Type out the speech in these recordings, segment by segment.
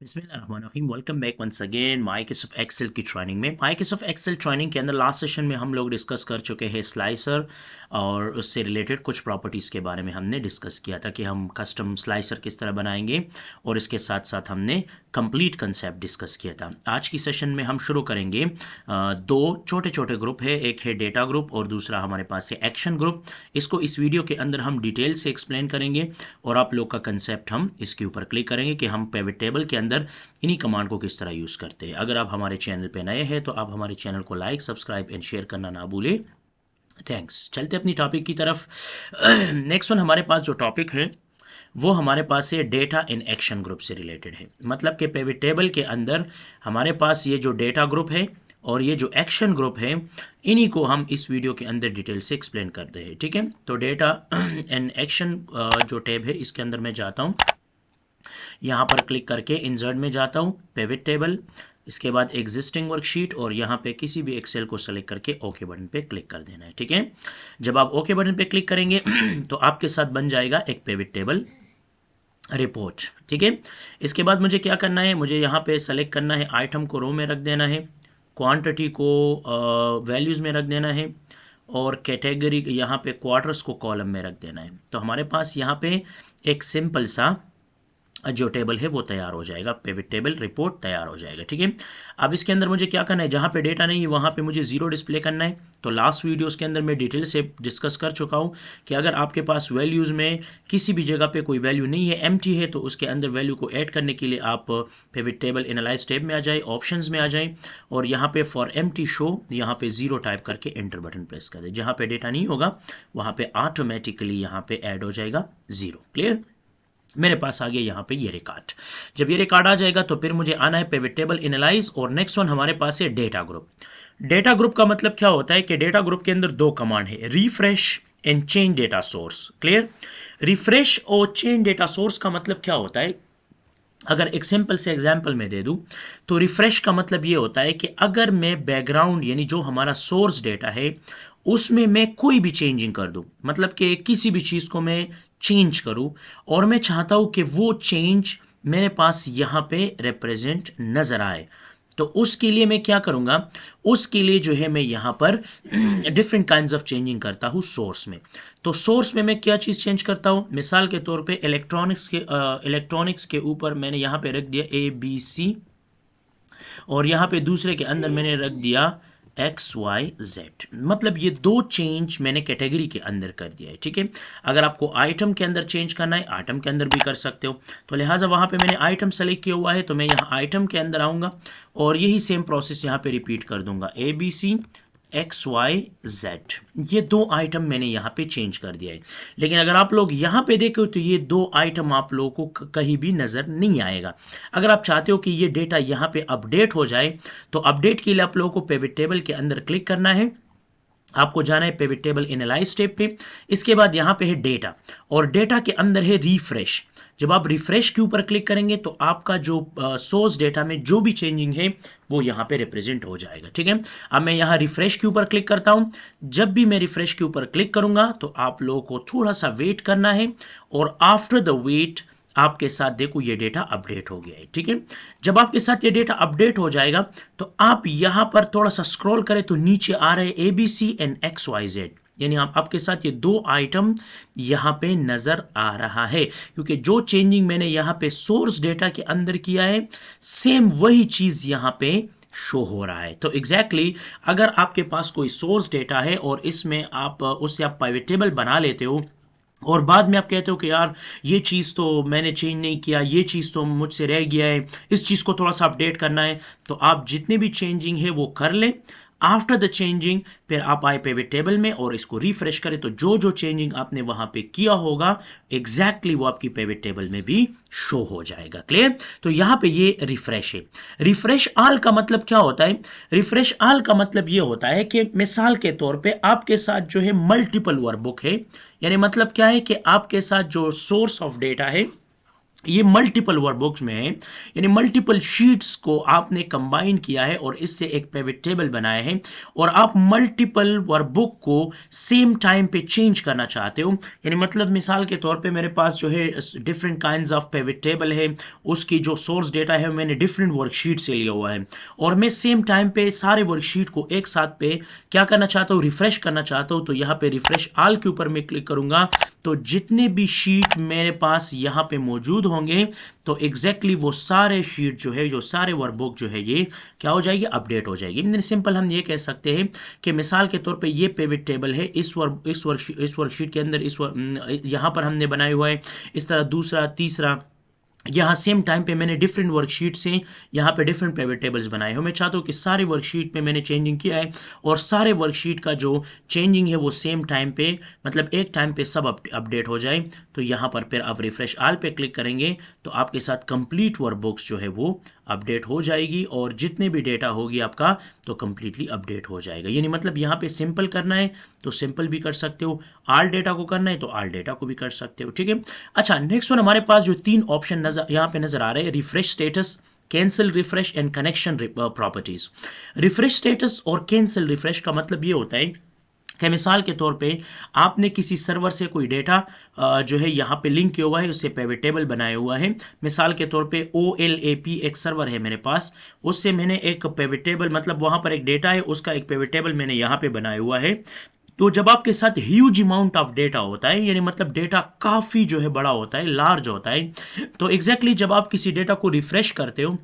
बिस्मिल्लाहिर्रहमानिर्रहीम। Welcome back once again Microsoft Excel की training में। माइक्रोसॉफ्ट एक्सेल ट्रेनिंग के अंदर लास्ट सेशन में हम लोग डिस्कस कर चुके हैं स्लाइसर और उससे रिलेटेड कुछ प्रॉपर्टीज़ के बारे में हमने डिस्कस किया था कि हम कस्टम स्लाइसर किस तरह बनाएंगे और इसके साथ साथ हमने कंप्लीट कंसेप्ट डिस्कस किया था। आज की सेशन में हम शुरू करेंगे। दो छोटे छोटे ग्रुप है, एक है डेटा ग्रुप और दूसरा हमारे पास है एक्शन ग्रुप। इसको इस वीडियो के अंदर हम डिटेल से एक्सप्लेन करेंगे और आप लोग का कंसेप्ट हम इसके ऊपर क्लिक करेंगे कि हम पिवट टेबल के अंदर इन्हीं कमांड को किस तरह यूज़ करते हैं। अगर आप हमारे चैनल पे नए हैं तो आप हमारे चैनल को लाइक, सब्सक्राइब एंड शेयर करना ना भूलें। थैंक्स। चलते अपनी टॉपिक की तरफ। नेक्स्ट वन हमारे पास जो टॉपिक है वो हमारे पास है डेटा इन एक्शन ग्रुप से रिलेटेड है। मतलब कि पिवट टेबल के अंदर हमारे पास ये जो डेटा ग्रुप है और ये जो एक्शन ग्रुप है, इन्हीं को हम इस वीडियो के अंदर डिटेल से एक्सप्लेन कर रहे हैं। ठीक है, तो डेटा एंड एक्शन जो टैब है इसके अंदर मैं जाता हूँ, यहाँ पर क्लिक करके इंसर्ट में जाता हूँ, पिवट टेबल, इसके बाद एग्जिस्टिंग वर्कशीट और यहाँ पे किसी भी एक्सेल को सेलेक्ट करके ओके बटन पे क्लिक कर देना है। ठीक है, जब आप ओके बटन पे क्लिक करेंगे तो आपके साथ बन जाएगा एक पिवट टेबल रिपोर्ट। ठीक है, इसके बाद मुझे क्या करना है, मुझे यहाँ पे सेलेक्ट करना है, आइटम को रो में रख देना है, क्वांटिटी को वैल्यूज़ में रख देना है और कैटेगरी यहाँ पे क्वार्टर्स को कॉलम में रख देना है। तो हमारे पास यहाँ पे एक सिंपल सा जो टेबल है वो तैयार हो जाएगा, पिवट टेबल रिपोर्ट तैयार हो जाएगा। ठीक है, अब इसके अंदर मुझे क्या करना है, जहाँ पे डेटा नहीं है वहाँ पे मुझे जीरो डिस्प्ले करना है। तो लास्ट वीडियोस के अंदर मैं डिटेल से डिस्कस कर चुका हूँ कि अगर आपके पास वैल्यूज़ में किसी भी जगह पे कोई वैल्यू नहीं है, एम्प्टी है, तो उसके अंदर वैल्यू को ऐड करने के लिए आप पिवट टेबल एनालाइज टैब में आ जाए, ऑप्शंस में आ जाए और यहाँ पे फॉर एम्प्टी शो यहाँ पे जीरो टाइप करके एंटर बटन प्रेस कर दे। जहाँ पे डेटा नहीं होगा वहाँ पे ऑटोमेटिकली यहाँ पे ऐड हो जाएगा जीरो। क्लियर, मेरे पास आ गया यहाँ पे ये रिकॉर्ड। जब ये रिकॉर्ड आ जाएगा तो फिर मुझे आना है पिवट टेबल एनालाइज और नेक्स्ट वन हमारे पास है डेटा ग्रुप। डेटा ग्रुप का मतलब क्या होता है कि डेटा ग्रुप के अंदर दो कमांड है, refresh and change data source. Clear, refresh और चेंज डेटा सोर्स का मतलब क्या होता है, अगर एक सिंपल से एग्जाम्पल मैं दे दूं तो रिफ्रेश का मतलब ये होता है कि अगर मैं बैकग्राउंड यानी जो हमारा सोर्स डेटा है उसमें मैं कोई भी चेंजिंग कर दूं, मतलब कि किसी भी चीज़ को मैं चेंज करूं और मैं चाहता हूं कि वो चेंज मेरे पास यहाँ पे रिप्रेजेंट नज़र आए, तो उसके लिए मैं क्या करूँगा, उसके लिए जो है मैं यहाँ पर डिफरेंट काइंड्स ऑफ चेंजिंग करता हूँ सोर्स में। तो सोर्स में मैं क्या चीज़ चेंज करता हूँ, मिसाल के तौर पे इलेक्ट्रॉनिक्स के ऊपर मैंने यहाँ पे रख दिया ABC और यहाँ पे दूसरे के अंदर मैंने रख दिया XYZ। मतलब ये दो चेंज मैंने कैटेगरी के अंदर कर दिया है। ठीक है, अगर आपको आइटम के अंदर चेंज करना है आइटम के अंदर भी कर सकते हो। तो लिहाजा वहाँ पे मैंने आइटम सेलेक्ट किया हुआ है तो मैं यहाँ आइटम के अंदर आऊँगा और यही सेम प्रोसेस यहाँ पे रिपीट कर दूंगा, ABC XYZ। ये दो आइटम मैंने यहाँ पे चेंज कर दिया है। लेकिन अगर आप लोग यहाँ पे देखो तो ये दो आइटम आप लोगों को कहीं भी नज़र नहीं आएगा। अगर आप चाहते हो कि ये डेटा यहाँ पे अपडेट हो जाए तो अपडेट के लिए आप लोगों को पिवट टेबल के अंदर क्लिक करना है, आपको जाना है पिवट टेबल एनालाइज टैब पे, इसके बाद यहाँ पे है डेटा और डेटा के अंदर है रिफ्रेश। जब आप रिफ्रेश के ऊपर क्लिक करेंगे तो आपका जो सोर्स डेटा में जो भी चेंजिंग है वो यहाँ पे रिप्रेजेंट हो जाएगा। ठीक है, अब मैं यहाँ रिफ्रेश के ऊपर क्लिक करता हूँ। जब भी मैं रिफ्रेश के ऊपर क्लिक करूँगा तो आप लोगों को थोड़ा सा वेट करना है और आफ्टर द वेट आपके साथ देखो ये डेटा अपडेट हो गया है। ठीक है, जब आपके साथ ये डेटा अपडेट हो जाएगा तो आप यहां पर थोड़ा सा स्क्रॉल करें तो नीचे आ रहे हैं ABC एंड XYZ, यानी आपके साथ ये दो आइटम यहाँ पे नज़र आ रहा है, क्योंकि जो चेंजिंग मैंने यहाँ पे सोर्स डेटा के अंदर किया है सेम वही चीज़ यहाँ पे शो हो रहा है। तो एग्जैक्टली अगर आपके पास कोई सोर्स डेटा है और इसमें आप उससे आप पिवट टेबल बना लेते हो और बाद में आप कहते हो कि यार ये चीज़ तो मैंने चेंज नहीं किया, ये चीज़ तो मुझसे रह गया है, इस चीज़ को थोड़ा सा अपडेट करना है, तो आप जितने भी चेंजिंग है वो कर लें। आफ्टर द चेंजिंग फिर आप आए पिवट टेबल में और इसको रिफ्रेश करें तो जो जो चेंजिंग आपने वहां पे किया होगा एग्जैक्टली वो आपकी पिवट टेबल में भी शो हो जाएगा। क्लियर, तो यहां पे ये रिफ्रेश है। रिफ्रेश ऑल का मतलब क्या होता है, रिफ्रेश ऑल का मतलब ये होता है कि मिसाल के तौर पे आपके साथ जो है मल्टीपल वर्कबुक है, यानी मतलब क्या है कि आपके साथ जो सोर्स ऑफ डेटा है ये मल्टीपल वर्कबुक्स में है, यानी मल्टीपल शीट्स को आपने कंबाइन किया है और इससे एक पिवट टेबल बनाया है, और आप मल्टीपल वर्कबुक को सेम टाइम पे चेंज करना चाहते हो। यानी मतलब मिसाल के तौर पे मेरे पास जो है different kinds of pivot table है, उसकी जो सोर्स डेटा है मैंने डिफरेंट वर्कशीट से लिया हुआ है, और मैं सेम टाइम पे सारे वर्कशीट को एक साथ पे क्या करना चाहता हूँ, रिफ्रेश करना चाहता हूँ। तो यहाँ पे रिफ्रेश ऑल के ऊपर मैं क्लिक करूंगा, तो जितने भी शीट मेरे पास यहाँ पे मौजूद होंगे, तो एग्जैक्टली वो सारे शीट जो है, जो सारे वर्कबुक जो है, ये क्या हो जाएगी, अपडेट हो जाएगी। सिंपल हम ये कह सकते हैं कि मिसाल के तौर पे ये पिवट टेबल है, इस वर्कशीट के अंदर यहाँ पर हमने बनाया हुआ है, इस तरह दूसरा तीसरा, यहाँ सेम टाइम पे मैंने डिफरेंट वर्कशीट से यहाँ पे डिफरेंट पिवट टेबल्स बनाए हो। मैं चाहता हूँ कि सारे वर्कशीट में मैंने चेंजिंग किया है, और सारे वर्कशीट का जो चेंजिंग है वो सेम टाइम पे, मतलब एक टाइम पे सब अपडेट हो जाए। तो यहाँ पर फिर आप रिफ्रेश ऑल पे क्लिक करेंगे तो आपके साथ कंप्लीट वर्कबुक्स जो है वो अपडेट हो जाएगी, और जितने भी डेटा होगी आपका तो कंप्लीटली अपडेट हो जाएगा। यानी मतलब यहाँ पे सिंपल करना है तो सिंपल भी कर सकते हो, ऑल डेटा को करना है तो ऑल डेटा को भी कर सकते हो, ठीक है। अच्छा, नेक्स्ट वन हमारे पास जो 3 ऑप्शन नजर यहाँ पे नजर आ रहे हैं, refresh status, cancel refresh and connection properties. Refresh status और कैंसिल रिफ्रेश का मतलब ये होता है कि मिसाल के तौर पे आपने किसी सर्वर से कोई डेटा जो है यहाँ पे लिंक किया हुआ है, उससे पिवट टेबल बनाया हुआ है। मिसाल के तौर पे OLAP एक सर्वर है मेरे पास, उससे मैंने एक पिवट टेबल, मतलब वहाँ पर एक डेटा है, उसका एक पिवट टेबल मैंने यहाँ पे बनाया हुआ है। तो जब आपके साथ ह्यूज अमाउंट ऑफ डेटा होता है, यानी मतलब डेटा काफ़ी जो है बड़ा होता है, लार्ज होता है, तो एग्जैक्टली जब आप किसी डेटा को रिफ्रेश करते हो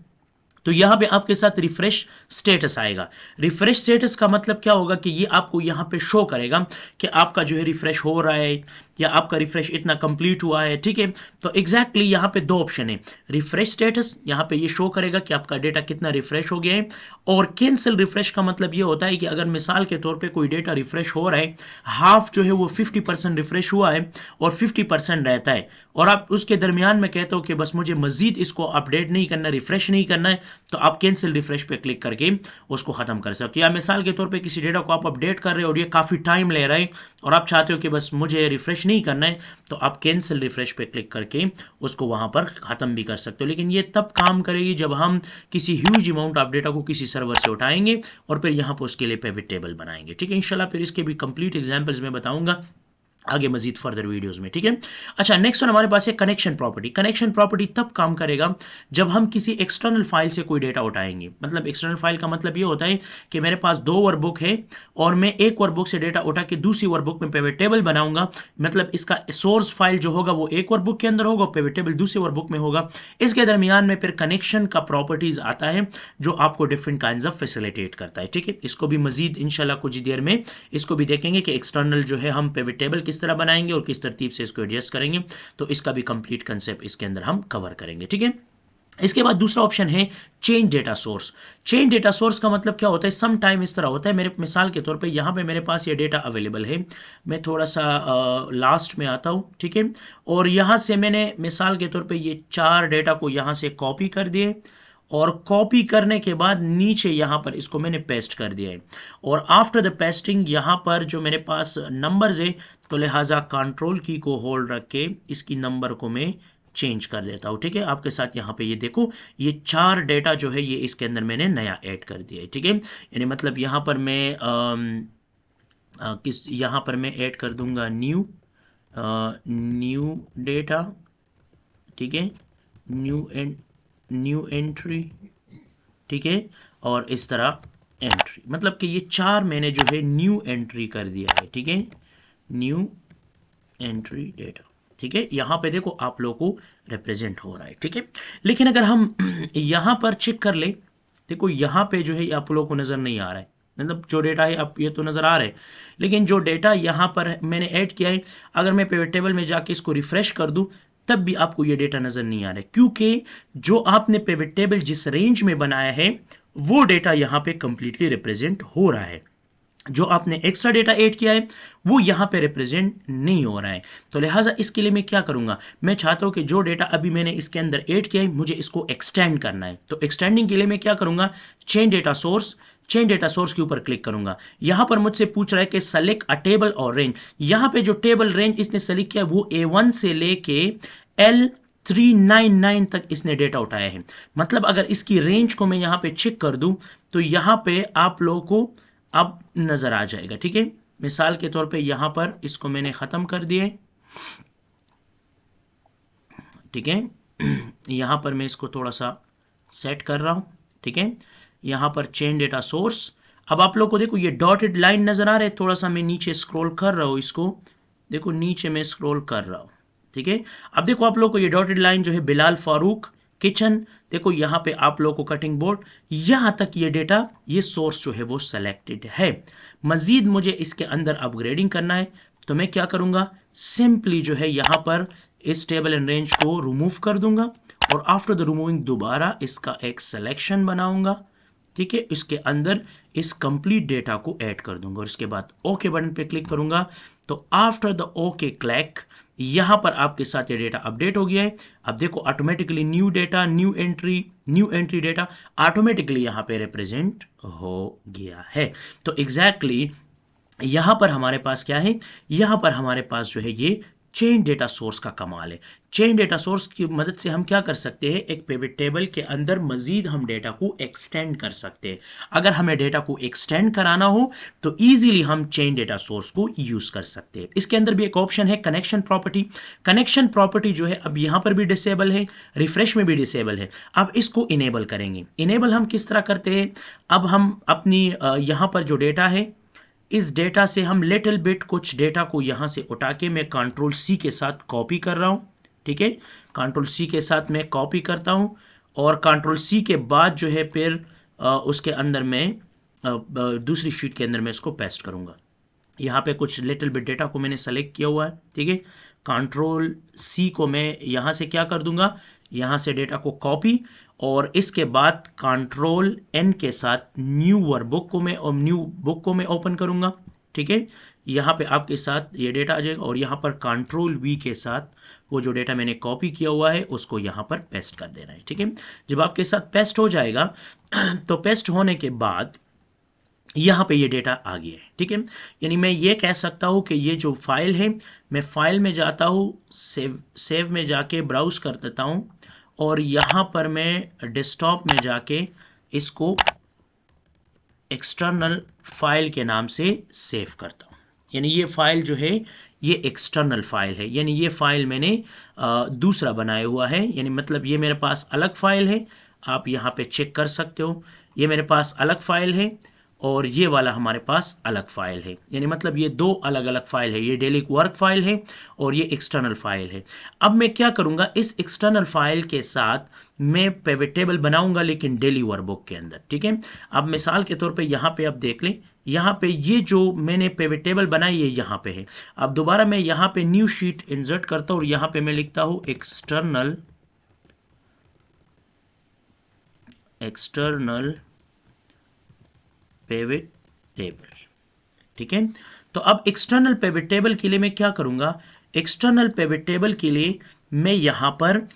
तो यहां पे आपके साथ रिफ्रेश स्टेटस आएगा। रिफ्रेश स्टेटस का मतलब क्या होगा कि ये आपको यहां पे शो करेगा कि आपका जो है रिफ्रेश हो रहा है, या आपका रिफ्रेश इतना कंप्लीट हुआ है, ठीक है। तो एग्जैक्टली यहां पे 2 ऑप्शन है, रिफ्रेश स्टेटस, यहां पे ये शो करेगा कि आपका डेटा कितना रिफ्रेश हो गया है, और कैंसिल रिफ्रेश का मतलब ये होता है कि अगर मिसाल के तौर पे कोई डेटा रिफ्रेश हो रहा है, हाफ जो है वो 50% रिफ्रेश हुआ है और 50% रहता है, और आप उसके दरमियान में कहते हो कि बस मुझे मजीद इसको अपडेट नहीं करना, रिफ्रेश नहीं करना है, तो आप कैंसिल रिफ्रेश पे क्लिक करके उसको खत्म कर सकते हो। या मिसाल के तौर पे किसी डेटा को आप अपडेट कर रहे हो और ये काफ़ी टाइम ले रहा है, और आप चाहते हो कि बस मुझे रिफ्रेश नहीं करना है, तो आप कैंसिल रिफ्रेश पे क्लिक करके उसको वहां पर ख़त्म भी कर सकते हो। लेकिन ये तब काम करेगी जब हम किसी ह्यूज अमाउंट ऑफ डेटा को किसी सर्वर से उठाएंगे और फिर यहाँ पर उसके लिए पिवट टेबल बनाएंगे, ठीक है। इंशाल्लाह फिर इसके भी कंप्लीट एग्जाम्पल्स में बताऊंगा आगे मजीद फर्दर वीडियोस में, ठीक है। अच्छा, नेक्स्ट वन हमारे पास है कनेक्शन प्रॉपर्टी। कनेक्शन प्रॉपर्टी तब काम करेगा जब हम किसी एक्सटर्नल फाइल से कोई डेटा उठाएंगे। मतलब एक्सटर्नल फाइल का मतलब ये होता है कि मेरे पास 2 वर्कबुक है और मैं एक वर्कबुक से डेटा उठा के दूसरी वर्कबुक में पिवट टेबल बनाऊंगा। मतलब इसका सोर्स फाइल जो होगा वो एक वर्कबुक के अंदर होगा, पिवट टेबल दूसरी वर्कबुक में होगा। इसके दरमियान में फिर कनेक्शन का प्रॉपर्टीज आता है जो आपको डिफरेंट काइंड्स ऑफ फैसिलिटेट करता है, ठीक है। इसको भी मजीद इंशाल्लाह कुछ देर में इसको भी देखेंगे कि एक्सटर्नल जो है हम पिवट टेबल किस तरह बनाएंगे और किस तरतीब से इसको एडजस्ट करेंगे, तो इसका भी कंप्लीट कंसेप्ट इसके अंदर हम कवर करेंगे, ठीक है। इसके बाद दूसरा ऑप्शन है change data source. Change data source का मतलब क्या होता है, सम टाइम इस तरह होता है, मेरे मिसाल के तौर पे यहाँ पे मेरे पास ये डेटा अवेलेबल है, मैं थोड़ा सा लास्ट में आता हूँ, ठीक है। और यहाँ से मैंने मिसाल के तौर पे ये 4 डेटा को यहाँ से कॉपी कर दिए, और कॉपी करने के बाद नीचे यहाँ पर इसको मैंने पेस्ट कर दिया है, और आफ्टर द पेस्टिंग यहाँ पर जो मेरे पास नंबर्स है, तो लिहाजा कंट्रोल की को होल्ड रख के इसकी नंबर को मैं चेंज कर देता हूँ, ठीक है। आपके साथ यहाँ पे ये देखो, ये 4 डेटा जो है ये इसके अंदर मैंने नया ऐड कर दिया है, ठीक है। यानी मतलब यहाँ पर मैं यहाँ पर मैं ऐड कर दूंगा न्यू डेटा, ठीक है, न्यू एंट्री, ठीक है, और इस तरह एंट्री, मतलब कि ये 4 मैंने जो है न्यू एंट्री कर दिया है, ठीक है, न्यू एंट्री डेटा, ठीक है। यहाँ पे देखो आप लोगों को रिप्रेजेंट हो रहा है, ठीक है। लेकिन अगर हम यहाँ पर चेक कर ले, देखो यहाँ पे जो है आप लोगों को नज़र नहीं आ रहा है, मतलब जो डेटा है आप ये तो नज़र आ रहा है, लेकिन जो डेटा यहाँ पर मैंने ऐड किया है, अगर मैं पिवट टेबल में जाके इसको रिफ्रेश कर दूँ तब भी आपको ये डेटा नज़र नहीं आ रहा है, क्योंकि जो आपने पिवट टेबल जिस रेंज में बनाया है वो डेटा यहाँ पे कंप्लीटली रिप्रेजेंट हो रहा है, जो आपने एक्स्ट्रा डेटा ऐड किया है वो यहाँ पे रिप्रेजेंट नहीं हो रहा है। तो लिहाजा इसके लिए मैं क्या करूँगा, मैं चाहता हूँ कि जो डेटा अभी मैंने इसके अंदर ऐड किया है मुझे इसको एक्सटेंड करना है। तो एक्सटेंडिंग के लिए मैं क्या करूँगा, change data source, change data source के ऊपर क्लिक करूंगा। यहां पर मुझसे पूछ रहा है कि सेलेक्ट अ टेबल और रेंज। यहां पे जो टेबल रेंज इसने सेलेक्ट किया वो A1 से लेके 399 तक इसने डेटा उठाया है। मतलब अगर इसकी रेंज को मैं यहाँ पे चेक कर दूं तो यहाँ पे आप लोगों को अब नज़र आ जाएगा। ठीक है, मिसाल के तौर पे यहाँ पर इसको मैंने ख़त्म कर दिए। ठीक है, यहाँ पर मैं इसको थोड़ा सा सेट कर रहा हूँ। ठीक है, यहाँ पर चेन डेटा सोर्स। अब आप लोग को देखो ये डॉटेड लाइन नज़र आ रहा है। थोड़ा सा मैं नीचे स्क्रॉल कर रहा हूँ, इसको देखो नीचे मैं स्क्रॉल कर रहा हूँ। ठीक है, अब देखो आप लोग को ये डॉटेड लाइन जो है बिलाल फारूक किचन, देखो यहाँ पे आप लोग को कटिंग बोर्ड, यहाँ तक ये डेटा ये सोर्स जो है वो सेलेक्टेड है। मज़ीद मुझे इसके अंदर अपग्रेडिंग करना है तो मैं क्या करूँगा, सिंपली जो है यहाँ पर इस टेबल एंड रेंज को रिमूव कर दूंगा और आफ्टर द रिमूविंग दोबारा इसका एक सिलेक्शन बनाऊंगा। ठीक है, इसके अंदर इस कंप्लीट डेटा को ऐड कर दूंगा और इसके बाद ओके बटन पे क्लिक करूंगा। तो आफ्टर द ओके क्लिक यहां पर आपके साथ ये डेटा अपडेट हो गया है। अब देखो automatically new data, new entry data automatically यहां पे रिप्रेजेंट हो गया है। तो एग्जैक्टली यहां पर हमारे पास क्या है, यहां पर हमारे पास जो है ये चेन डेटा सोर्स का कमाल है। चेन डेटा सोर्स की मदद से हम क्या कर सकते हैं, एक पिवट टेबल के अंदर मजीद हम डेटा को एक्सटेंड कर सकते हैं। अगर हमें डेटा को एक्सटेंड कराना हो तो इजीली हम चेन डेटा सोर्स को यूज कर सकते हैं। इसके अंदर भी एक ऑप्शन है कनेक्शन प्रॉपर्टी। कनेक्शन प्रॉपर्टी जो है अब यहां पर भी डिसेबल है, रिफ्रेश में भी डिसेबल है। अब इसको इनेबल करेंगे। इनेबल हम किस तरह करते हैं, अब हम अपनी यहां पर जो डेटा है इस डेटा से हम लिटिल बिट कुछ डेटा को यहाँ से उठा के मैं कंट्रोल सी के साथ कॉपी कर रहा हूँ। ठीक है, कंट्रोल सी के साथ मैं कॉपी करता हूँ और कंट्रोल सी के बाद जो है फिर उसके अंदर मैं दूसरी शीट के अंदर मैं इसको पेस्ट करूँगा। यहाँ पे कुछ लिटिल बिट डेटा को मैंने सेलेक्ट किया हुआ है। ठीक है, कंट्रोल सी को मैं यहाँ से क्या कर दूंगा, यहाँ से डेटा को कॉपी और इसके बाद कंट्रोल एन के साथ न्यू वर्कबुक को मैं ओपन करूँगा। ठीक है, यहाँ पे आपके साथ ये डेटा आ जाएगा और यहाँ पर कंट्रोल वी के साथ वो जो डेटा मैंने कॉपी किया हुआ है उसको यहाँ पर पेस्ट कर देना है। ठीक है, जब आपके साथ पेस्ट हो जाएगा तो पेस्ट होने के बाद यहाँ पे ये डेटा आ गया है। ठीक है, यानी मैं ये कह सकता हूँ कि ये जो फाइल है, मैं फाइल में जाता हूँ, सेव में जाके ब्राउज कर देता हूँ और यहाँ पर मैं डेस्कटॉप में जाके इसको एक्सटर्नल फाइल के नाम से सेव करता हूँ। यानी ये फाइल जो है ये एक्सटर्नल फाइल है, यानी ये फाइल मैंने दूसरा बनाया हुआ है। यानी मतलब ये मेरे पास अलग फाइल है, आप यहाँ पे चेक कर सकते हो। ये मेरे पास अलग फाइल है और ये वाला हमारे पास अलग फाइल है। यानी मतलब ये दो अलग अलग फाइल है, ये डेली वर्क फाइल है और ये एक्सटर्नल फाइल है। अब मैं क्या करूँगा, इस एक्सटर्नल फाइल के साथ मैं पिवट टेबल बनाऊँगा लेकिन डेली वर्कबुक के अंदर। ठीक है, अब मिसाल के तौर पे यहाँ पे आप देख लें, यहाँ पे ये जो मैंने पिवट टेबल बनाई है यहाँ पे है। अब दोबारा मैं यहाँ पे न्यू शीट इंसर्ट करता हूँ और यहाँ पे मैं लिखता हूँ एक्सटर्नल पिवट टेबल। ठीक है, तो अब एक्सटर्नल पिवट टेबल के लिए मैं क्या करूंगा, एक्सटर्नल पिवट टेबल के लिए मैं यहां पर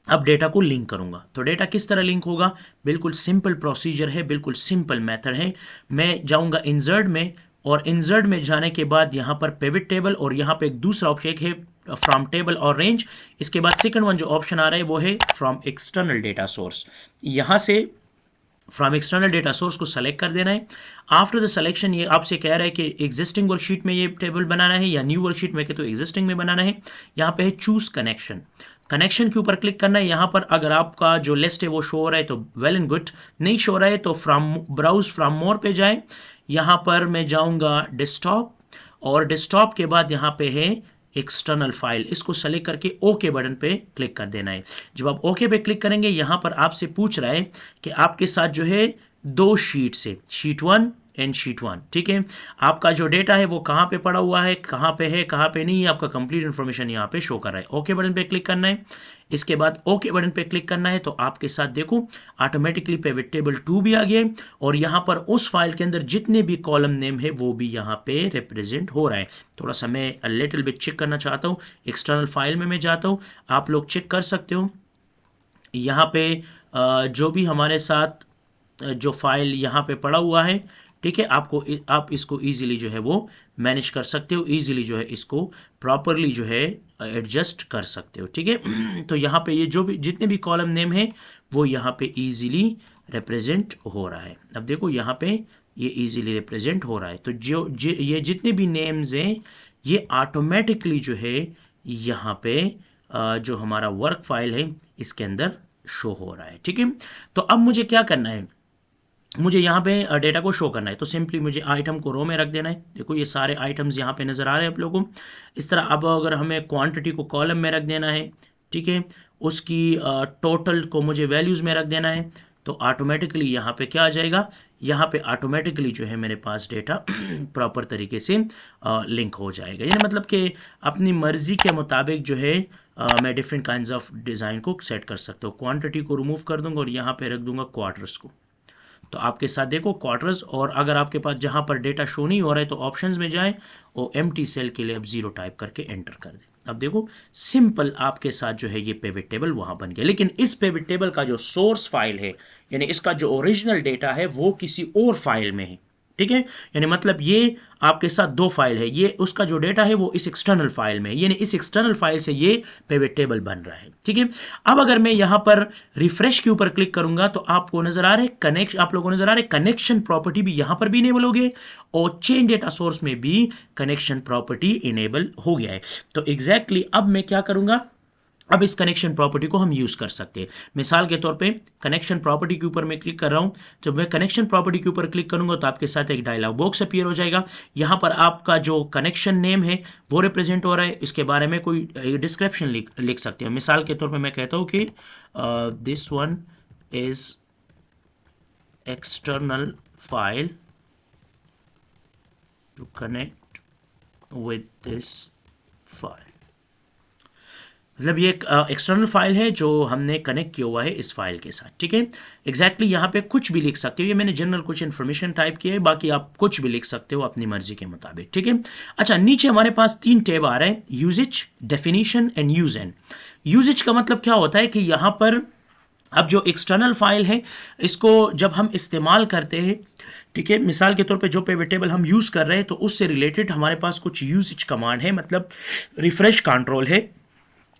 अब डेटा को लिंक करूंगा। तो डेटा किस तरह लिंक होगा, बिल्कुल सिंपल प्रोसीजर है, बिल्कुल सिंपल मेथड है। मैं जाऊंगा इंसर्ट में और इंसर्ट में जाने के बाद यहां पर पिवट टेबल और यहां पे एक दूसरा ऑप्शन है फ्रॉम टेबल और रेंज। इसके बाद सेकंड वन जो ऑप्शन आ रहा है वो है फ्रॉम एक्सटर्नल डेटा सोर्स। यहां से फ्रॉम एक्सटर्नल डेटा सोर्स को सेलेक्ट कर देना है। आफ्टर द सिलेक्शन ये आपसे कह रहा है कि एग्जिस्टिंग वर्कशीट में ये टेबल बनाना है या न्यू वर्कशीट में, तो एग्जिस्टिंग में बनाना है। यहाँ पे है चूज कनेक्शन, कनेक्शन के ऊपर क्लिक करना है। यहाँ पर अगर आपका जो लिस्ट है वो शो हो रहा है तो वेल एंड गुड, नहीं शो रहा है तो फ्रॉम ब्राउज फ्रॉम मोर पे जाए। यहाँ पर मैं जाऊँगा डेस्कटॉप और डेस्कटॉप के बाद यहाँ पे है एक्सटर्नल फाइल, इसको सेलेक्ट करके ओके बटन पे क्लिक कर देना है। जब आप ओके पे क्लिक करेंगे यहाँ पर आपसे पूछ रहा है कि आपके साथ जो है दो शीट्स है, शीट 1 एंड शीट 1। ठीक है, आपका जो डेटा है वो कहाँ पे पड़ा हुआ है, कहाँ पे नहीं है, आपका कंप्लीट इन्फॉर्मेशन यहाँ पे शो कर रहा है। ओके बटन पे क्लिक करना है। इसके बाद ओके बटन पे क्लिक करना है तो आपके साथ देखो ऑटोमेटिकली पिवट टेबल 2 भी आ गया है और यहाँ पर उस फाइल के अंदर जितने भी कॉलम नेम है वो भी यहाँ पे रिप्रेजेंट हो रहा है। थोड़ा सा मैं लिटिल बिट चेक करना चाहता हूँ, एक्सटर्नल फाइल में मैं जाता हूँ, आप लोग चेक कर सकते हो। यहाँ पे जो भी हमारे साथ जो फाइल यहाँ पे पड़ा हुआ है, ठीक है, आप इसको इजीली जो है वो मैनेज कर सकते हो, इजीली जो है इसको प्रॉपरली जो है एडजस्ट कर सकते हो, ठीक है। तो यहाँ पे ये जो भी जितने भी कॉलम नेम है वो यहाँ पे इजीली रिप्रेजेंट हो रहा है। अब देखो यहाँ पे ये इजीली रिप्रेजेंट हो रहा है। तो ये जितने भी नेम्स हैं ये ऑटोमेटिकली जो है यहाँ पे जो हमारा वर्क फाइल है इसके अंदर शो हो रहा है, ठीक है। तो अब मुझे क्या करना है, मुझे यहाँ पे डेटा को शो करना है। तो सिंपली मुझे आइटम को रो में रख देना है। देखो ये सारे आइटम्स यहाँ पे नज़र आ रहे हैं आप लोगों को इस तरह। अब अगर हमें क्वांटिटी को कॉलम में रख देना है, ठीक है, उसकी टोटल को मुझे वैल्यूज़ में रख देना है, तो ऑटोमेटिकली यहाँ पे क्या आ जाएगा, यहाँ पे ऑटोमेटिकली जो है मेरे पास डेटा प्रॉपर तरीके से लिंक हो जाएगा। यानी मतलब कि अपनी मर्ज़ी के मुताबिक जो है मैं डिफरेंट काइंड्स ऑफ डिज़ाइन को सेट कर सकता हूँ। क्वांटिटी को रिमूव कर दूंगा और यहाँ पे रख दूंगा क्वार्टर्स को। तो आपके साथ देखो क्वार्टर्स, और अगर आपके पास जहाँ पर डेटा शो नहीं हो रहा है तो ऑप्शंस में जाएं और एम्प्टी सेल के लिए अब 0 टाइप करके एंटर कर दें। अब देखो सिंपल आपके साथ जो है ये पिवट टेबल वहाँ बन गया। लेकिन इस पिवट टेबल का जो सोर्स फाइल है यानी इसका जो ओरिजिनल डेटा है वो किसी और फाइल में है, ठीक है। यानी मतलब ये आपके साथ दो फाइल है, ये उसका जो डेटा है वो इस एक्सटर्नल फाइल में है, यानी इस एक्सटर्नल फाइल से ये पिवट टेबल बन रहा है, ठीक है। अब अगर मैं यहाँ पर रिफ्रेश के ऊपर क्लिक करूंगा तो आपको नजर आ रहे कनेक्शन, आप लोगों को नजर आ रहे कनेक्शन प्रॉपर्टी भी यहाँ पर भी इनेबल हो गए और चेन डेटा सोर्स में भी कनेक्शन प्रॉपर्टी इनेबल हो गया है। तो एग्जैक्टली अब मैं क्या करूंगा, अब इस कनेक्शन प्रॉपर्टी को हम यूज़ कर सकते हैं। मिसाल के तौर पे कनेक्शन प्रॉपर्टी के ऊपर मैं क्लिक कर रहा हूं। जब मैं कनेक्शन प्रॉपर्टी के ऊपर क्लिक करूंगा तो आपके साथ एक डायलॉग बॉक्स अपीयर हो जाएगा। यहां पर आपका जो कनेक्शन नेम है वो रिप्रेजेंट हो रहा है, इसके बारे में कोई डिस्क्रिप्शन लिख सकते हैं। मिसाल के तौर पर मैं कहता हूँ कि this one is external file to connect with this file. मतलब ये एक एक्सटर्नल फाइल है जो हमने कनेक्ट किया हुआ है इस फाइल के साथ, ठीक है। एग्जैक्टली यहाँ पे कुछ भी लिख सकते हो, ये मैंने जनरल कुछ इन्फॉर्मेशन टाइप किया है, बाकी आप कुछ भी लिख सकते हो अपनी मर्जी के मुताबिक, ठीक है। अच्छा, नीचे हमारे पास 3 टैब आ रहे हैं, usages, definition and use and. Usages का मतलब क्या होता है कि यहाँ पर अब जो एक्सटर्नल फाइल है इसको जब हम इस्तेमाल करते हैं, ठीक है, मिसाल के तौर पे जो पिवट टेबल हम यूज़ कर रहे हैं तो उससे रिलेटेड हमारे पास कुछ यूजेज कमांड है, मतलब रिफ्रेश कंट्रोल है।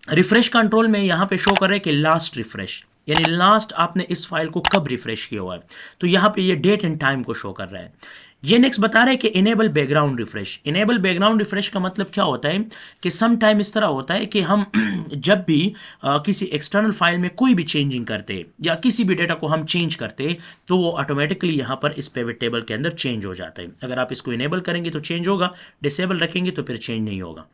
रिफ्रेश कंट्रोल में यहाँ पे शो कर रहे हैं कि लास्ट रिफ्रेश, यानी लास्ट आपने इस फाइल को कब रिफ्रेश किया हुआ है, तो यहाँ पे ये डेट एंड टाइम को शो कर रहा है। ये नेक्स्ट बता रहे हैं कि enable background refresh. Enable background refresh का मतलब क्या होता है कि सम टाइम इस तरह होता है कि हम जब भी किसी एक्सटर्नल फाइल में कोई भी चेंजिंग करते हैं या किसी भी डेटा को हम चेंज करते हैं तो वो ऑटोमेटिकली यहाँ पर इस पिवट टेबल के अंदर चेंज हो जाता है। अगर आप इसको इनेबल करेंगे तो चेंज होगा, डिसेबल रखेंगे तो फिर चेंज नहीं होगा।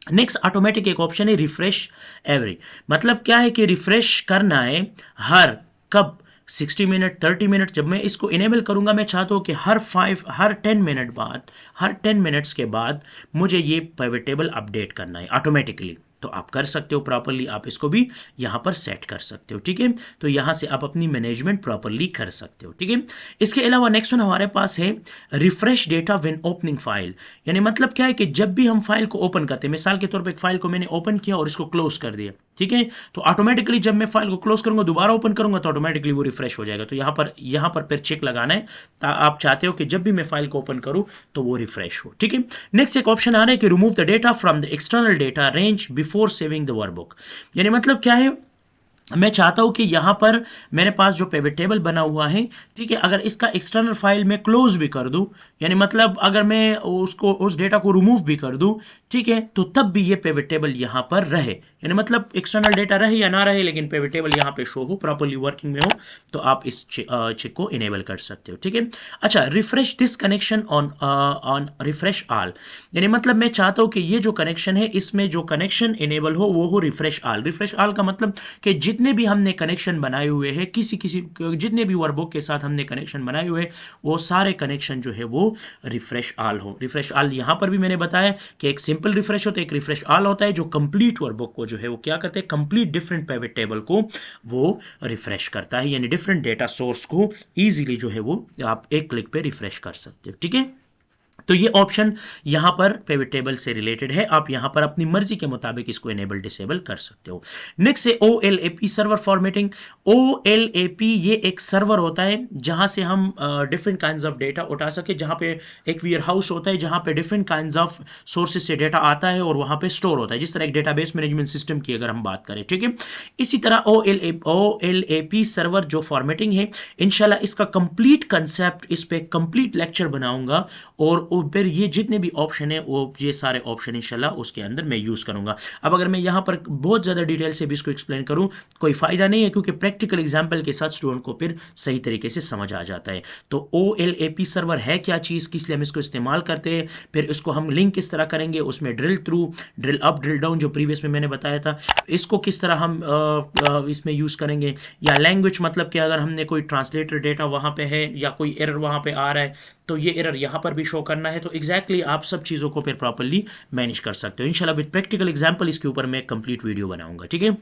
नेक्स्ट ऑटोमेटिक एक ऑप्शन है रिफ्रेश एवरी। मतलब क्या है कि रिफ्रेश करना है हर कब 60 मिनट 30 मिनट। जब मैं इसको इनेबल करूंगा मैं चाहता हूं कि हर 10 मिनट बाद, हर 10 मिनट्स के बाद मुझे ये पिवट टेबल अपडेट करना है ऑटोमेटिकली। तो आप कर सकते हो प्रॉपरली, आप इसको भी यहाँ पर सेट कर सकते हो, ठीक है। तो यहाँ से आप अपनी मैनेजमेंट प्रॉपरली कर सकते हो, ठीक है। इसके अलावा नेक्स्ट वन हमारे पास है refresh data when opening file. यानी मतलब क्या है कि जब भी हम फाइल को ओपन करते हैं, मिसाल के तौर पर एक फाइल को मैंने ओपन किया और इसको क्लोज कर दिया, ठीक है, तो ऑटोमेटिकली जब मैं फाइल को क्लोज करूंगा दोबारा ओपन करूंगा तो ऑटोमेटिकली वो रिफ्रेश हो जाएगा। तो यहाँ पर फिर चेक लगाना है, आप चाहते हो कि जब भी मैं फाइल को ओपन करूं तो वो रिफ्रेश हो, ठीक है। नेक्स्ट एक ऑप्शन आ रहा है कि remove the data from the external data range before saving the workbook. यानी मतलब क्या है, मैं चाहता हूं कि यहां पर मेरे पास जो पिवट टेबल बना हुआ है, ठीक है, अगर इसका एक्सटर्नल फाइल में क्लोज भी कर दूं, यानी मतलब अगर मैं उसको उस डेटा को रिमूव भी कर दूं, ठीक है, तो तब भी ये पिवट टेबल यहां पर रहे। यानी मतलब एक्सटर्नल डेटा रहे या ना रहे लेकिन पिवट टेबल यहां पे शो हो, प्रॉपरली वर्किंग में हो, तो आप इस चेक को इनेबल कर सकते हो, ठीक है। अच्छा, refresh this connection on refresh all. यानी मतलब मैं चाहता हूं कि ये जो कनेक्शन है इसमें जो कनेक्शन इनेबल हो वो हो रिफ्रेश ऑल। रिफ्रेश ऑल का मतलब कि जितने भी हमने कनेक्शन बनाए हुए हैं, जितने भी वर्कबुक के साथ हमने कनेक्शन बनाए हुए वो सारे कनेक्शन जो है वो रिफ्रेश ऑल हो। रिफ्रेश ऑल यहां पर भी मैंने बताया कि एक सिंपल रिफ्रेश होता है, एक रिफ्रेश ऑल होता है जो कंप्लीट वर्कबुक को जो है वो क्या करते हैं, कंप्लीट डिफरेंट पिवट टेबल को वो रिफ्रेश करता है, यानी डिफरेंट डेटा सोर्स को इजीली जो है वो आप एक क्लिक पे रिफ्रेश कर सकते हो, ठीक है। तो ये ऑप्शन यहाँ पर पिवट टेबल से रिलेटेड है, आप यहाँ पर अपनी मर्जी के मुताबिक इसको इनेबल डिसेबल कर सकते हो। नेक्स्ट है OLAP सर्वर फॉर्मेटिंग। OLAP ये एक सर्वर होता है जहाँ से हम डिफरेंट काइंड्स ऑफ डेटा उठा सके, जहाँ पे एक वेयर हाउस होता है जहाँ पे डिफरेंट काइंड्स ऑफ सोर्सेज से डेटा आता है और वहाँ पे स्टोर होता है, जिस तरह एक डेटाबेस मैनेजमेंट सिस्टम की अगर हम बात करें, ठीक है। इसी तरह OLAP सर्वर जो फॉर्मेटिंग है, इंशाल्लाह इसका कंप्लीट कंसेप्ट, इस पे कंप्लीट लेक्चर बनाऊंगा और फिर ये जितने भी ऑप्शन है वो ये सारे ऑप्शन इंशाल्लाह उसके अंदर मैं यूज़ करूंगा। अब अगर मैं यहाँ पर बहुत ज़्यादा डिटेल से भी इसको एक्सप्लेन करूँ कोई फ़ायदा नहीं है, क्योंकि प्रैक्टिकल एग्जाम्पल के साथ स्टूडेंट को फिर सही तरीके से समझ आ जाता है। तो OLAP सर्वर है क्या चीज़, किस लिए हम इसको इस्तेमाल करते हैं, फिर इसको हम लिंक किस तरह करेंगे, उसमें drill through, drill up, drill down जो प्रीवियस में मैंने बताया था, इसको किस तरह हम इसमें यूज़ करेंगे, या लैंग्वेज मतलब कि अगर हमने कोई ट्रांसलेटर डेटा वहाँ पे है या कोई एरर वहाँ पे आ रहा है तो ये एरर यहाँ पर भी शो करना है, तो एग्जैक्टली आप सब चीज़ों को फिर प्रॉपर्ली मैनेज कर सकते हो। इंशाल्लाह विद प्रैक्टिकल एग्जांपल इसके ऊपर मैं कंप्लीट वीडियो बनाऊंगा, ठीक है।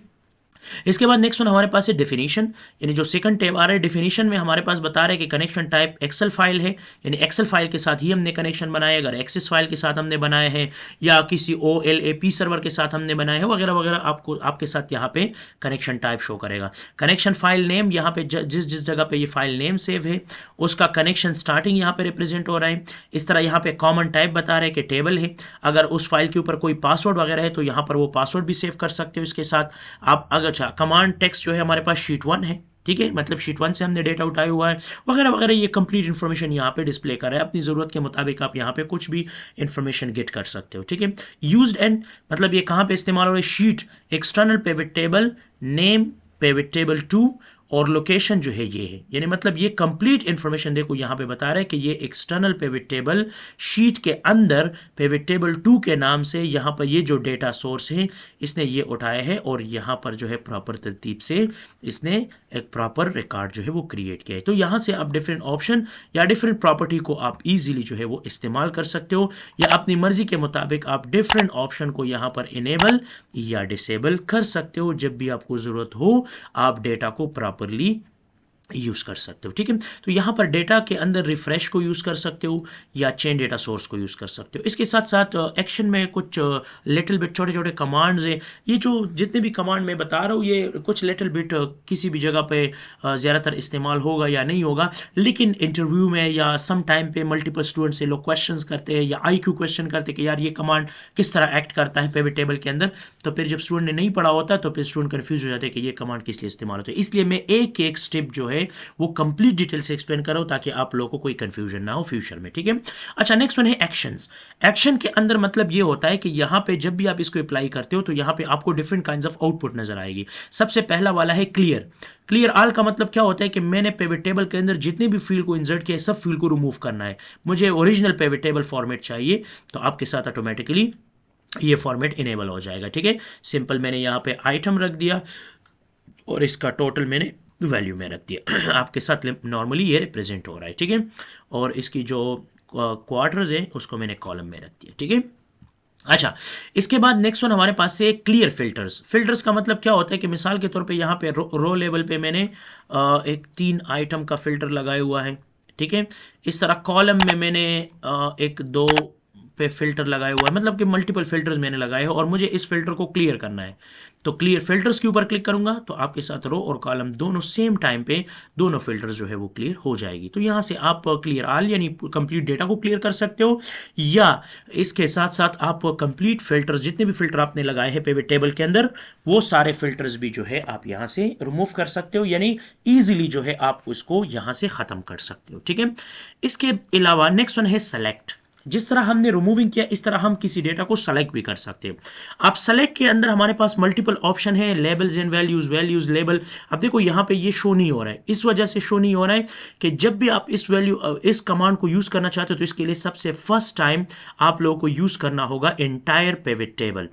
इसके बाद नेक्स्ट वन हमारे पास है डेफिनेशन, यानी जो सेकंड टैब आ रहा है डेफिनेशन में हमारे पास बता रहा है कि कनेक्शन टाइप एक्सेल फाइल है, यानी एक्सेल फाइल के साथ ही हमने कनेक्शन बनाया, अगर एक्सेस फाइल के साथ हमने बनाया है या किसी OLAP सर्वर के साथ हमने बनाया है वगैरह वगैरह, आपको आपके साथ यहाँ पे कनेक्शन टाइप शो करेगा। कनेक्शन फाइल नेम, यहाँ पे जिस जिस जगह पे ये फाइल नेम सेव है उसका कनेक्शन स्टार्टिंग यहाँ पे रिप्रेजेंट हो रहा है। इस तरह यहाँ पे कॉमन टाइप बता रहे हैं कि टेबल है, अगर उस फाइल के ऊपर कोई पासवर्ड वगैरह है तो यहाँ पर वो पासवर्ड भी सेव कर सकते हो इसके साथ आप। अगर कमांड टेक्स्ट जो है हमारे पास शीट 1 है, ठीक है, मतलब शीट 1 से हमने डेटा उठाया हुआ है वगैरह वगैरह, ये कंप्लीट इन्फॉर्मेशन यहाँ पे डिस्प्ले कर रहा है। अपनी ज़रूरत के मुताबिक आप यहाँ पे कुछ भी इन्फॉर्मेशन गेट कर सकते हो, ठीक है। यूज्ड एंड मतलब ये कहाँ पे इस्तेमाल हो रहा है, sheet external pivot table name pivot table 2 और लोकेशन जो है ये है, यानी मतलब ये कंप्लीट इंफॉर्मेशन देखो यहाँ पे बता रहा है कि ये एक्सटर्नल पिवट टेबल शीट के अंदर पिवट टेबल 2 के नाम से यहाँ पर ये जो डेटा सोर्स है इसने ये उठाया है और यहाँ पर जो है प्रॉपर तरतीब से इसने एक प्रॉपर रिकॉर्ड जो है वो क्रिएट किया है। तो यहाँ से आप डिफरेंट ऑप्शन या डिफरेंट प्रॉपर्टी को आप इजीली जो है वो इस्तेमाल कर सकते हो, या अपनी मर्जी के मुताबिक आप डिफरेंट ऑप्शन को यहाँ पर इनेबल या डिसेबल कर सकते हो। जब भी आपको ज़रूरत हो आप डेटा को प्रॉपरली यूज़ कर सकते हो, ठीक है। तो यहाँ पर डेटा के अंदर रिफ्रेश को यूज़ कर सकते हो या चेंज डेटा सोर्स को यूज़ कर सकते हो। इसके साथ साथ एक्शन में कुछ लिटिल बिट छोटे छोटे कमांड्स हैं, ये जो जितने भी कमांड मैं बता रहा हूँ ये कुछ लिटिल बिट किसी भी जगह पे ज़्यादातर इस्तेमाल होगा या नहीं होगा, लेकिन इंटरव्यू में या सम टाइम पे मल्टीपल स्टूडेंट से लोग क्वेश्चंस करते हैं या IQ क्वेश्चन करते हैं कि यार ये कमांड किस तरह एक्ट करता है पिवट टेबल के अंदर, तो फिर जब स्टूडेंट ने नहीं पढ़ा होता तो फिर स्टूडेंट कन्फ्यूज हो जाते हैं कि ये कमांड किस लिए इस्तेमाल होता है। इसलिए मैं एक एक स्टेप जो है वो कंप्लीट डिटेल से एक्सप्लेन करो ताकि आप लोगों को कोई कंफ्यूजन ना हो फ्यूचर में, ठीक है। अच्छा नेक्स्ट वन है एक्शंस। एक्शन के अंदर मतलब ये होता है कि यहाँ पे जब भी आप इसको अप्लाई करते हो तो यहाँ पे आपको डिफरेंट काइंड्स ऑफ आउटपुट नजर आएगी। सबसे पहला वाला है क्लियर। क्लियर ऑल का मतलब क्या होता है कि मैंने पिवट टेबल के अंदर जितने भी फील्ड को इंसर्ट किया है सब फील्ड को रिमूव करना है, मुझे ओरिजिनल पिवट टेबल फॉर्मेट चाहिए, तो आपके साथ ऑटोमेटिकली ये फॉर्मेट इनेबल हो जाएगा, ठीक है। सिंपल मैंने यहाँ पे आइटम रख दिया और इसका टोटल मैंने वैल्यू में रख दिया आपके साथ नॉर्मली ये रिप्रेजेंट हो रहा है, ठीक है। और इसकी जो क्वार्टर्स है उसको मैंने कॉलम में रख दिया, ठीक है। अच्छा इसके बाद नेक्स्ट वन हमारे पास से क्लियर फिल्टर्स। फिल्टर्स का मतलब क्या होता है कि मिसाल के तौर पे यहाँ पे रो लेवल पे मैंने एक 3 आइटम का फिल्टर लगाया हुआ है, ठीक है। इस तरह कॉलम में मैंने एक 2 पे फिल्टर लगाया हुआ है, मतलब कि मल्टीपल फिल्टर्स मैंने लगाए हैं और मुझे इस फिल्टर को क्लियर करना है, तो क्लियर फिल्टर्स के ऊपर क्लिक करूंगा तो आपके साथ रो और कॉलम दोनों सेम टाइम पे दोनों फिल्टर्स जो है वो क्लियर हो जाएगी। तो यहाँ से आप क्लियर ऑल यानी कंप्लीट डेटा को क्लियर कर सकते हो, या इसके साथ साथ आप कंप्लीट फिल्टर्स जितने भी फिल्टर आपने लगाए हैं पिवट टेबल के अंदर वो सारे फिल्टर्स भी जो है आप यहाँ से रिमूव कर सकते हो, यानी ईजिली जो है आप उसको यहाँ से ख़त्म कर सकते हो, ठीक है। इसके अलावा नेक्स्ट वन है सेलेक्ट। जिस तरह हमने रिमूविंग किया इस तरह हम किसी डेटा को सेलेक्ट भी कर सकते हैं। अब सेलेक्ट के अंदर हमारे पास मल्टीपल ऑप्शन है, labels and values, values label. अब देखो यहाँ पे ये शो नहीं हो रहा है, इस वजह से शो नहीं हो रहा है कि जब भी आप इस कमांड को यूज करना चाहते हो तो इसके लिए सबसे फर्स्ट टाइम आप लोगों को यूज करना होगा entire pivot table.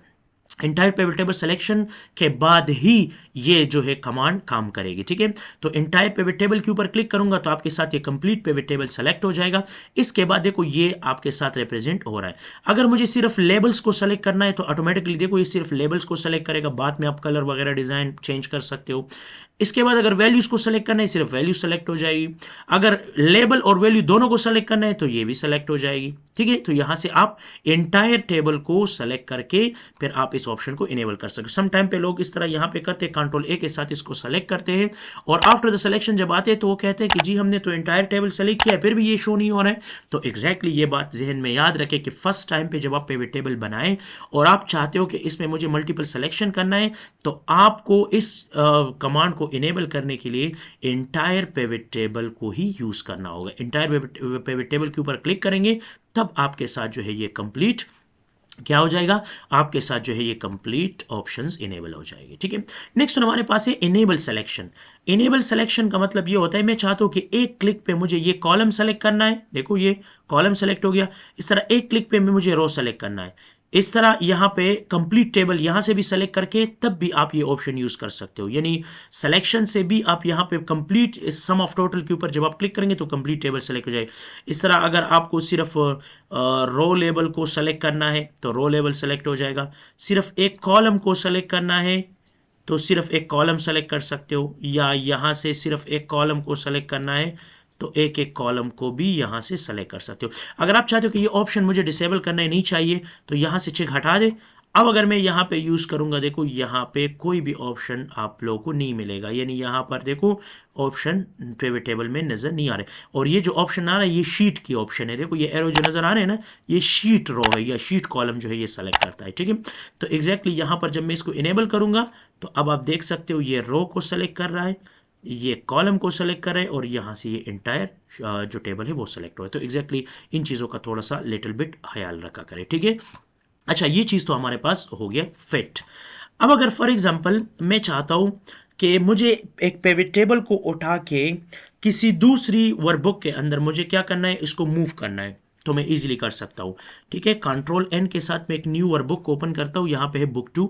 Entire pivot table selection के बाद ही ये जो है कमांड काम करेगी, ठीक है। तो एंटायर पिवट टेबल के ऊपर क्लिक करूंगा तो आपके साथ ये कंप्लीट पिवट टेबल सेलेक्ट हो जाएगा। इसके बाद देखो ये आपके साथ रिप्रेजेंट हो रहा है। अगर मुझे सिर्फ लेबल्स को सेलेक्ट करना है तो ऑटोमेटिकली देखो ये सिर्फ लेबल्स को सेलेक्ट करेगा, बाद में आप कलर वगैरह डिजाइन चेंज कर सकते हो। इसके बाद अगर वैल्यूज को सेलेक्ट करना है सिर्फ वैल्यू सेलेक्ट हो जाएगी, अगर लेबल और वैल्यू दोनों को सेलेक्ट करना है तो ये भी सेलेक्ट हो जाएगी। ठीक है, तो यहां से आप एंटायर टेबल को सेलेक्ट करके फिर आप इस ऑप्शन को इनेबल कर सकते हो। सम टाइम पे लोग इस तरह यहां पे करते हैं, कंट्रोल ए के साथ इसको सेलेक्ट करते हैं और आफ्टर द सिलेक्शन जब आते हैं तो वो कहते हैं कि जी हमने तो एंटायर टेबल सेलेक्ट किया फिर भी ये शो नहीं हो रहा है। तो एग्जैक्टली ये बात जहन में याद रखें कि फर्स्ट टाइम पे जब आप पिवट टेबल बनाएं और आप चाहते हो कि इसमें मुझे मल्टीपल सिलेक्शन करना है तो आपको इस कमांड को इनेबल करने के लिए एंटायर पिवट टेबल को ही यूज करना होगा। एंटायर पिवट टेबल के ऊपर क्लिक करेंगे तब आपके साथ जो है ये कंप्लीट क्या हो जाएगा, आपके साथ जो है ये कंप्लीट ऑप्शंस इनेबल हो जाएगी। ठीक है, नेक्स्ट हमारे पास है इनेबल सिलेक्शन। इनेबल सिलेक्शन का मतलब ये होता है मैं चाहता हूं कि एक क्लिक पे मुझे ये कॉलम सेलेक्ट करना है, देखो ये कॉलम सेलेक्ट हो गया, इस तरह एक क्लिक पे मुझे रो सेलेक्ट करना है, इस तरह यहाँ पे कंप्लीट टेबल यहाँ से भी सेलेक्ट करके तब भी आप ये ऑप्शन यूज कर सकते हो। यानी सिलेक्शन से भी आप यहाँ पे कंप्लीट सम ऑफ टोटल के ऊपर जब आप क्लिक करेंगे तो कंप्लीट टेबल सेलेक्ट हो जाए। इस तरह अगर आपको सिर्फ रो लेबल को सेलेक्ट करना है तो रो लेबल सेलेक्ट हो जाएगा, सिर्फ एक कॉलम को सेलेक्ट करना है तो सिर्फ एक कॉलम सेलेक्ट कर सकते हो, या यहाँ से सिर्फ एक कॉलम को सेलेक्ट करना है तो एक एक कॉलम को भी यहां से सेलेक्ट कर सकते हो। अगर आप चाहते हो कि ये ऑप्शन मुझे डिसेबल करना ही नहीं चाहिए तो यहां से चेक हटा दे। अब अगर मैं यहाँ पे यूज करूंगा, देखो यहाँ पे कोई भी ऑप्शन आप लोगों को नहीं मिलेगा, यानी यहाँ पर देखो ऑप्शन पिवट टेबल में नजर नहीं आ रहे। और ये जो ऑप्शन आ रहा है ये शीट की ऑप्शन है, देखो ये एरो जो नजर आ रहे हैं ना ये शीट रो है या शीट कॉलम जो है ये सेलेक्ट करता है। ठीक है, तो एग्जैक्टली यहाँ पर जब मैं इसको इनेबल करूंगा तो अब आप देख सकते हो ये रो को सेलेक्ट कर रहा है, ये कॉलम को सेलेक्ट करें और यहाँ से ये एंटायर जो टेबल है वो सेलेक्ट हो। तो एग्जैक्टली इन चीज़ों का थोड़ा सा लिटिल बिट ख्याल रखा करें। ठीक है, अच्छा ये चीज़ तो हमारे पास हो गया फिट। अब अगर फॉर एग्जांपल मैं चाहता हूँ कि मुझे एक पिवट टेबल को उठा के किसी दूसरी वर्कबुक के अंदर मुझे क्या करना है, इसको मूव करना है, तो मैं इजीली कर सकता हूँ। ठीक है, कंट्रोल एन के साथ मैं एक न्यू वर्कबुक को ओपन करता हूँ, यहाँ पे है बुक 2।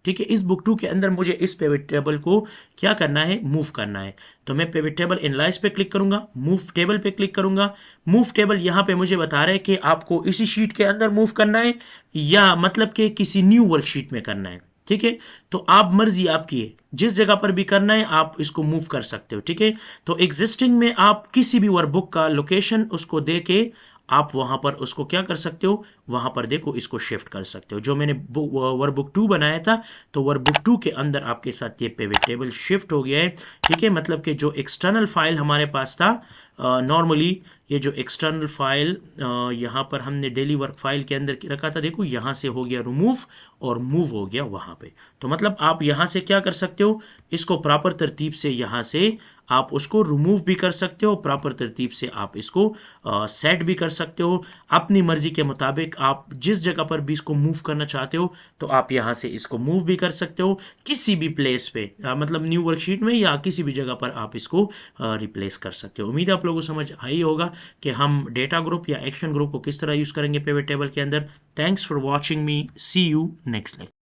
ठीक है, इस बुक 2 के अंदर मुझे इस पिवट टेबल को क्या करना है, मूव करना है। तो मैं पिवट टेबल एनालाइज पे क्लिक करूंगा, मूव टेबल पे क्लिक करूंगा। मूव टेबल यहाँ पे मुझे बता रहा है कि आपको इसी शीट के अंदर मूव करना है या मतलब कि किसी न्यू वर्कशीट में करना है। ठीक है, तो आप मर्जी आपकी है, जिस जगह पर भी करना है आप इसको मूव कर सकते हो। ठीक है, तो एग्जिस्टिंग में आप किसी भी वर्कबुक का लोकेशन उसको दे के आप वहां पर उसको क्या कर सकते हो, वहां पर देखो इसको शिफ्ट कर सकते हो। जो मैंने वर्कबुक 2 बनाया था तो वर्कबुक 2 के अंदर आपके साथ ये पिवट टेबल शिफ्ट हो गया है। ठीक है, मतलब कि जो एक्सटर्नल फाइल हमारे पास था नॉर्मली ये जो एक्सटर्नल फाइल यहाँ पर हमने डेली वर्क फाइल के अंदर रखा था, देखो यहाँ से हो गया रिमूव और मूव हो गया वहाँ पे। तो मतलब आप यहाँ से क्या कर सकते हो, इसको प्रॉपर तरतीब से यहाँ से आप उसको रिमूव भी कर सकते हो, प्रॉपर तरतीब से आप इसको सेट भी कर सकते हो। अपनी मर्जी के मुताबिक आप जिस जगह पर भी इसको मूव करना चाहते हो तो आप यहाँ से इसको मूव भी कर सकते हो किसी भी प्लेस पे, मतलब न्यू वर्कशीट में या किसी भी जगह पर आप इसको रिप्लेस कर सकते हो। उम्मीद है आप लोगों को समझ आई होगा कि हम डेटा ग्रुप या एक्शन ग्रुप को किस तरह यूज करेंगे पिवट टेबल के अंदर। Thanks for watching me, see you next lecture.